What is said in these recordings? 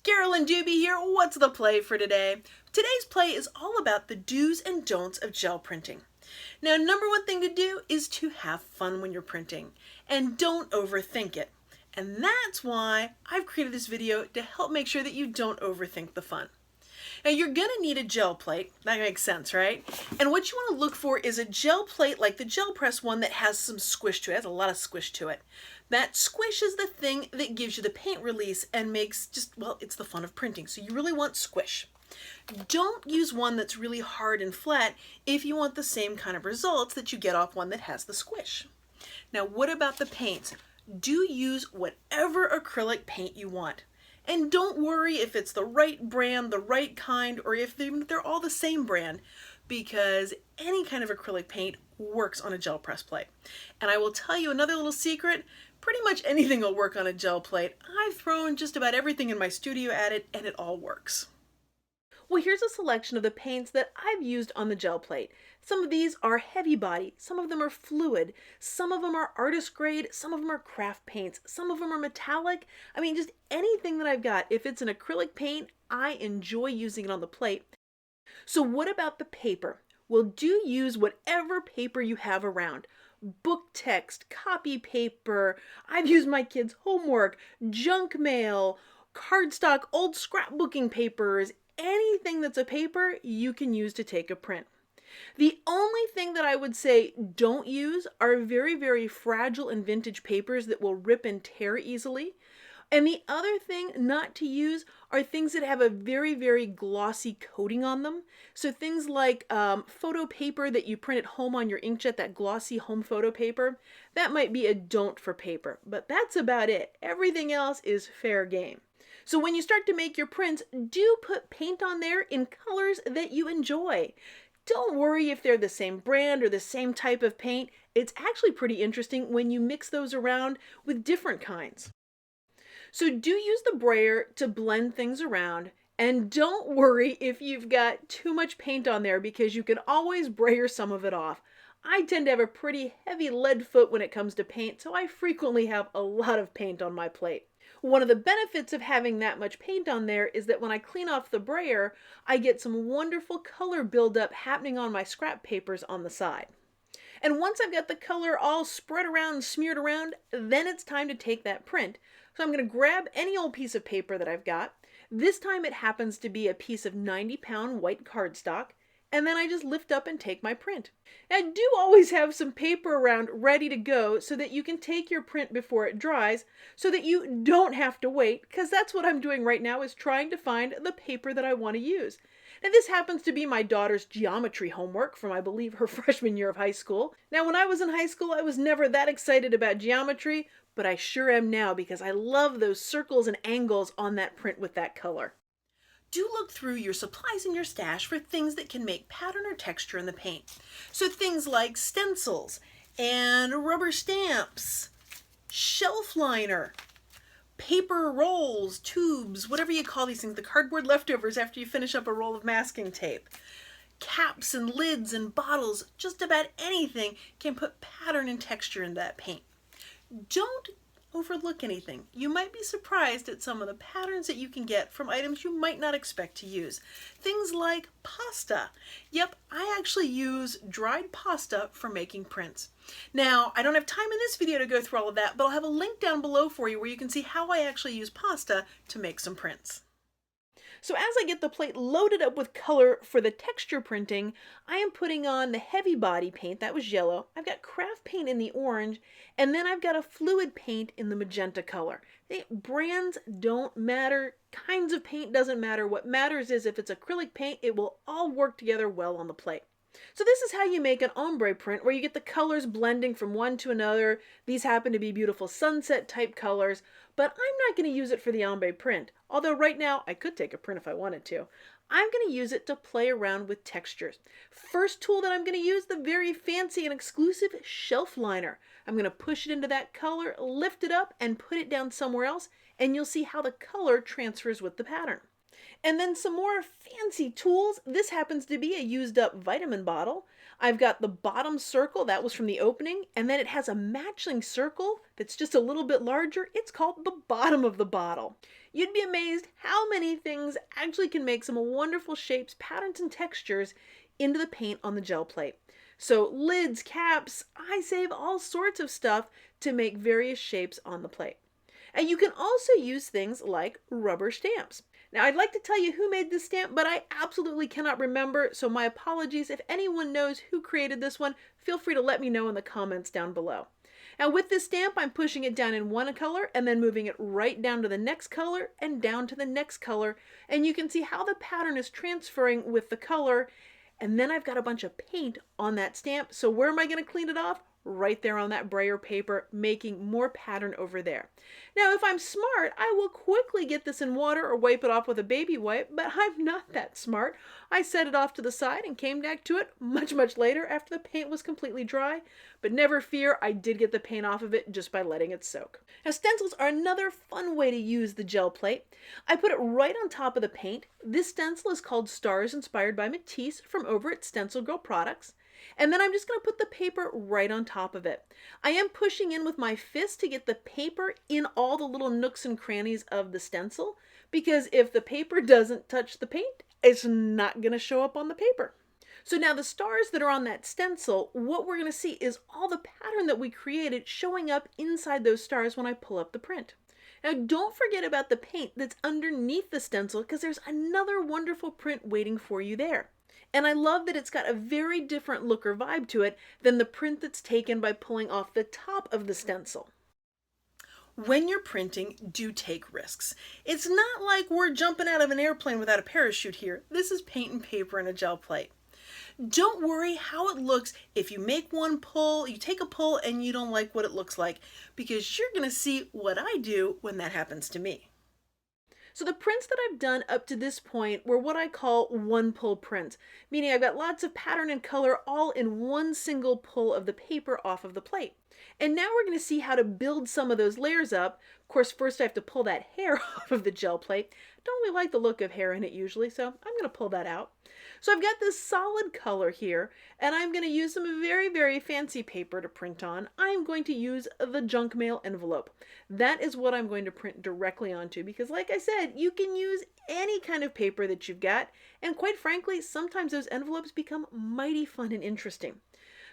Carolyn Doobie here. What's the play for today? Today's play is all about the do's and don'ts of gel printing. Now, number one thing to do is to have fun when you're printing and don't overthink it. And that's why I've created this video to help make sure that you don't overthink the fun. Now, you're going to need a gel plate. That makes sense, right? And what you want to look for is a gel plate like the gel press one that has some squish to it. It has a lot of squish to it. That squish is the thing that gives you the paint release and makes it's the fun of printing. So you really want squish. Don't use one that's really hard and flat if you want the same kind of results that you get off one that has the squish. Now, what about the paints? Do use whatever acrylic paint you want. And don't worry if it's the right brand, the right kind, or if they're all the same brand, because any kind of acrylic paint works on a gel press plate. And I will tell you another little secret, pretty much anything will work on a gel plate. I've thrown just about everything in my studio at it, and it all works. Well, here's a selection of the paints that I've used on the gel plate. Some of these are heavy body, some of them are fluid, some of them are artist grade, some of them are craft paints, some of them are metallic. I mean, just anything that I've got. If it's an acrylic paint, I enjoy using it on the plate. So what about the paper? Well, do use whatever paper you have around. Book text, copy paper, I've used my kids' homework, junk mail, cardstock, old scrapbooking papers, anything that's a paper you can use to take a print. The only thing that I would say don't use are very, very fragile and vintage papers that will rip and tear easily. And the other thing not to use are things that have a very, very glossy coating on them. So things like photo paper that you print at home on your inkjet, that glossy home photo paper, that might be a don't for paper. But that's about it. Everything else is fair game. So when you start to make your prints, do put paint on there in colors that you enjoy. Don't worry if they're the same brand or the same type of paint. It's actually pretty interesting when you mix those around with different kinds. So do use the brayer to blend things around, and don't worry if you've got too much paint on there because you can always brayer some of it off. I tend to have a pretty heavy lead foot when it comes to paint, so I frequently have a lot of paint on my plate. One of the benefits of having that much paint on there is that when I clean off the brayer, I get some wonderful color buildup happening on my scrap papers on the side. And once I've got the color all spread around and smeared around, then it's time to take that print. So I'm going to grab any old piece of paper that I've got. This time it happens to be a piece of 90-pound white cardstock. And then I just lift up and take my print. Now, do always have some paper around ready to go so that you can take your print before it dries so that you don't have to wait, because that's what I'm doing right now, is trying to find the paper that I want to use. Now, this happens to be my daughter's geometry homework from, I believe, her freshman year of high school. Now, when I was in high school, I was never that excited about geometry, but I sure am now because I love those circles and angles on that print with that color. Do look through your supplies in your stash for things that can make pattern or texture in the paint. So things like stencils and rubber stamps, shelf liner, paper rolls, tubes, whatever you call these things, the cardboard leftovers after you finish up a roll of masking tape. Caps and lids and bottles, just about anything can put pattern and texture in that paint. Don't overlook anything. You might be surprised at some of the patterns that you can get from items you might not expect to use. Things like pasta. Yep, I actually use dried pasta for making prints. Now, I don't have time in this video to go through all of that, but I'll have a link down below for you where you can see how I actually use pasta to make some prints. So as I get the plate loaded up with color for the texture printing, I am putting on the heavy body paint, that was yellow. I've got craft paint in the orange, and then I've got a fluid paint in the magenta color. Brands don't matter, kinds of paint doesn't matter. What matters is if it's acrylic paint, it will all work together well on the plate. So this is how you make an ombre print where you get the colors blending from one to another. These happen to be beautiful sunset type colors, but I'm not going to use it for the ombre print. Although right now I could take a print if I wanted to. I'm going to use it to play around with textures. First tool that I'm going to use, the very fancy and exclusive shelf liner. I'm going to push it into that color, lift it up, and put it down somewhere else, and you'll see how the color transfers with the pattern. And then some more fancy tools. This happens to be a used up vitamin bottle. I've got the bottom circle, that was from the opening, and then it has a matching circle that's just a little bit larger. It's called the bottom of the bottle. You'd be amazed how many things actually can make some wonderful shapes, patterns, and textures into the paint on the gel plate. So lids, caps, I save all sorts of stuff to make various shapes on the plate. And you can also use things like rubber stamps. Now, I'd like to tell you who made this stamp, but I absolutely cannot remember, so my apologies. If anyone knows who created this one, feel free to let me know in the comments down below. Now, with this stamp, I'm pushing it down in one color and then moving it right down to the next color and down to the next color, and you can see how the pattern is transferring with the color. And then I've got a bunch of paint on that stamp, so where am I going to clean it off? Right there on that brayer paper, making more pattern over there. Now, if I'm smart, I will quickly get this in water or wipe it off with a baby wipe, but I'm not that smart. I set it off to the side and came back to it much later after the paint was completely dry, but never fear, I did get the paint off of it just by letting it soak. Now, stencils are another fun way to use the gel plate. I put it right on top of the paint. This stencil is called Stars Inspired by Matisse from over at StencilGirl Products. And then I'm just going to put the paper right on top of it. I am pushing in with my fist to get the paper in all the little nooks and crannies of the stencil, because if the paper doesn't touch the paint, it's not going to show up on the paper. So now the stars that are on that stencil, what we're going to see is all the pattern that we created showing up inside those stars when I pull up the print. Now don't forget about the paint that's underneath the stencil, because there's another wonderful print waiting for you there. And I love that it's got a very different look or vibe to it than the print that's taken by pulling off the top of the stencil. When you're printing, do take risks. It's not like we're jumping out of an airplane without a parachute here. This is paint and paper and a gel plate. Don't worry how it looks if you make one pull, you take a pull and you don't like what it looks like, because you're going to see what I do when that happens to me. So the prints that I've done up to this point were what I call one pull prints, meaning I've got lots of pattern and color all in one single pull of the paper off of the plate. And now we're going to see how to build some of those layers up. Of course, first I have to pull that hair off of the gel plate. Don't really like the look of hair in it usually, so I'm going to pull that out. So I've got this solid color here, and I'm going to use some very fancy paper to print on. I'm going to use the junk mail envelope. That is what I'm going to print directly onto, because like I said, you can use any kind of paper that you've got, and quite frankly, sometimes those envelopes become mighty fun and interesting.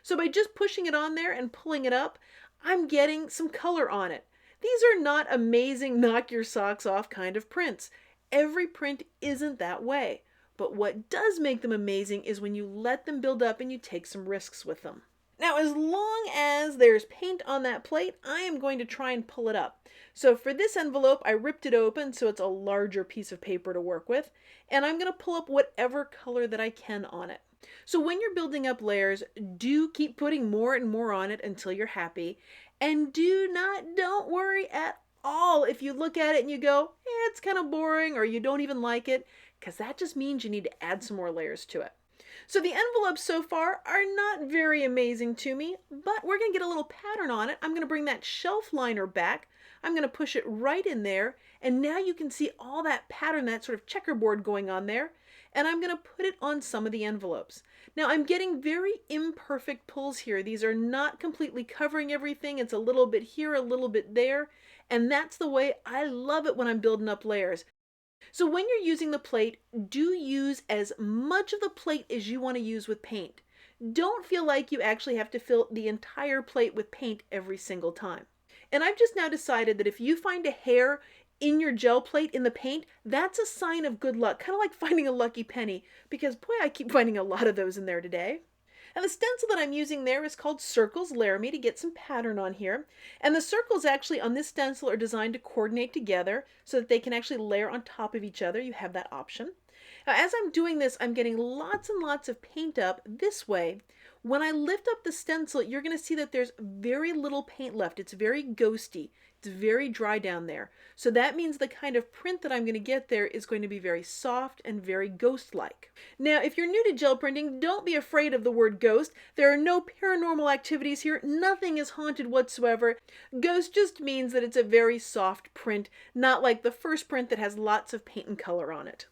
So by just pushing it on there and pulling it up, I'm getting some color on it. These are not amazing knock your socks off kind of prints. Every print isn't that way. But what does make them amazing is when you let them build up and you take some risks with them. Now, as long as there's paint on that plate, I am going to try and pull it up. So for this envelope, I ripped it open so it's a larger piece of paper to work with, and I'm going to pull up whatever color that I can on it. So when you're building up layers, do keep putting more and more on it until you're happy, and don't worry at all if you look at it and you go, it's kind of boring, or you don't even like it, because that just means you need to add some more layers to it. So the envelopes so far are not very amazing to me, but we're going to get a little pattern on it. I'm going to bring that shelf liner back. I'm going to push it right in there, and now you can see all that pattern, that sort of checkerboard going on there, and I'm going to put it on some of the envelopes. Now I'm getting very imperfect pulls here. These are not completely covering everything. It's a little bit here, a little bit there, and that's the way I love it when I'm building up layers. So when you're using the plate, do use as much of the plate as you want to use with paint. Don't feel like you actually have to fill the entire plate with paint every single time. And I've just now decided that if you find a hair in your gel plate in the paint, that's a sign of good luck, kind of like finding a lucky penny, because boy, I keep finding a lot of those in there today. And the stencil that I'm using there is called Circles Laramie to get some pattern on here. And the circles actually on this stencil are designed to coordinate together so that they can actually layer on top of each other. You have that option. Now, as I'm doing this, I'm getting lots and lots of paint up this way. When I lift up the stencil, you're going to see that there's very little paint left. It's very ghosty. It's very dry down there. So that means the kind of print that I'm going to get there is going to be very soft and very ghost-like. Now, if you're new to gel printing, don't be afraid of the word ghost. There are no paranormal activities here. Nothing is haunted whatsoever. Ghost just means that it's a very soft print, not like the first print that has lots of paint and color on it.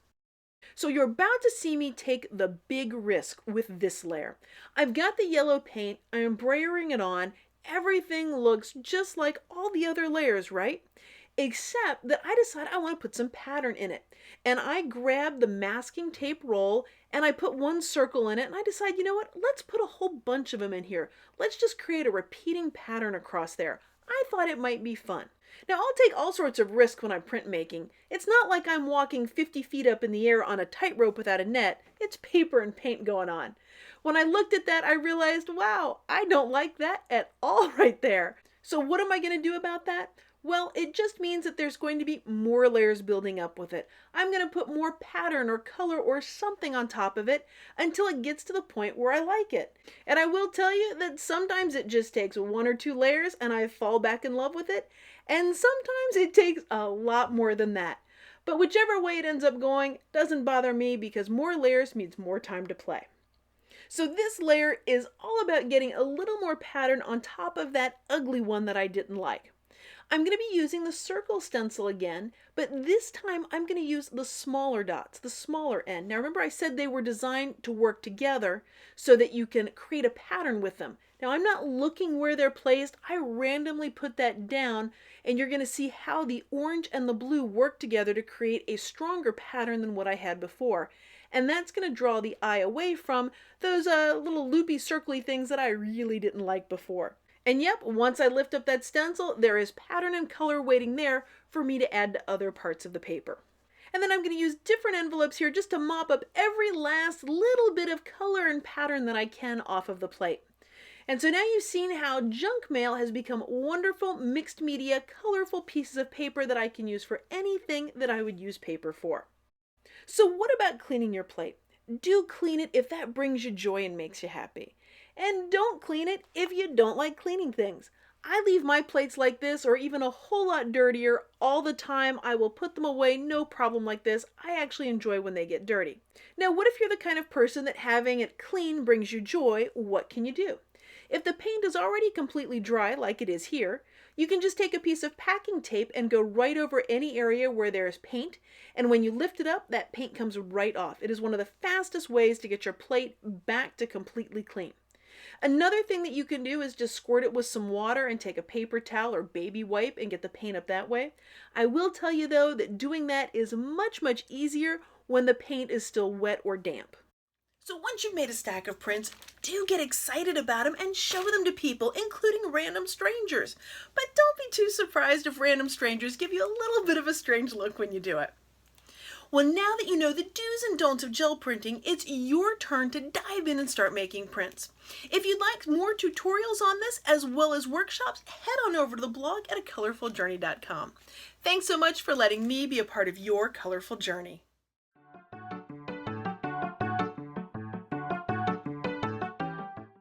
So you're about to see me take the big risk with this layer. I've got the yellow paint, I'm embroidering it on, everything looks just like all the other layers, right? Except that I decide I want to put some pattern in it. And I grab the masking tape roll and I put one circle in it and I decide, you know what, let's put a whole bunch of them in here. Let's just create a repeating pattern across there. I thought it might be fun. Now, I'll take all sorts of risks when I'm printmaking. It's not like I'm walking 50 feet up in the air on a tightrope without a net. It's paper and paint going on. When I looked at that, I realized, wow, I don't like that at all right there. So what am I going to do about that? Well, it just means that there's going to be more layers building up with it. I'm going to put more pattern or color or something on top of it until it gets to the point where I like it. And I will tell you that sometimes it just takes 1 or 2 layers and I fall back in love with it. And sometimes it takes a lot more than that. But whichever way it ends up going doesn't bother me because more layers means more time to play. So this layer is all about getting a little more pattern on top of that ugly one that I didn't like. I'm going to be using the circle stencil again, but this time I'm going to use the smaller dots, the smaller end. Now remember I said they were designed to work together so that you can create a pattern with them. Now I'm not looking where they're placed, I randomly put that down and you're going to see how the orange and the blue work together to create a stronger pattern than what I had before. And that's going to draw the eye away from those little loopy circly things that I really didn't like before. And yep, once I lift up that stencil, there is pattern and color waiting there for me to add to other parts of the paper. And then I'm going to use different envelopes here just to mop up every last little bit of color and pattern that I can off of the plate. And so now you've seen how junk mail has become wonderful mixed media, colorful pieces of paper that I can use for anything that I would use paper for. So what about cleaning your plate? Do clean it if that brings you joy and makes you happy. And don't clean it if you don't like cleaning things. I leave my plates like this or even a whole lot dirtier all the time. I will put them away, no problem like this. I actually enjoy when they get dirty. Now, what if you're the kind of person that having it clean brings you joy? What can you do? If the paint is already completely dry, like it is here, you can just take a piece of packing tape and go right over any area where there's paint, and when you lift it up, that paint comes right off. It is one of the fastest ways to get your plate back to completely clean. Another thing that you can do is just squirt it with some water and take a paper towel or baby wipe and get the paint up that way. I will tell you though that doing that is much easier when the paint is still wet or damp. So once you've made a stack of prints, do get excited about them and show them to people, including random strangers. But don't be too surprised if random strangers give you a little bit of a strange look when you do it. Well, now that you know the do's and don'ts of gel printing, it's your turn to dive in and start making prints. If you'd like more tutorials on this as well as workshops, head on over to the blog at acolorfuljourney.com. Thanks so much for letting me be a part of your colorful journey.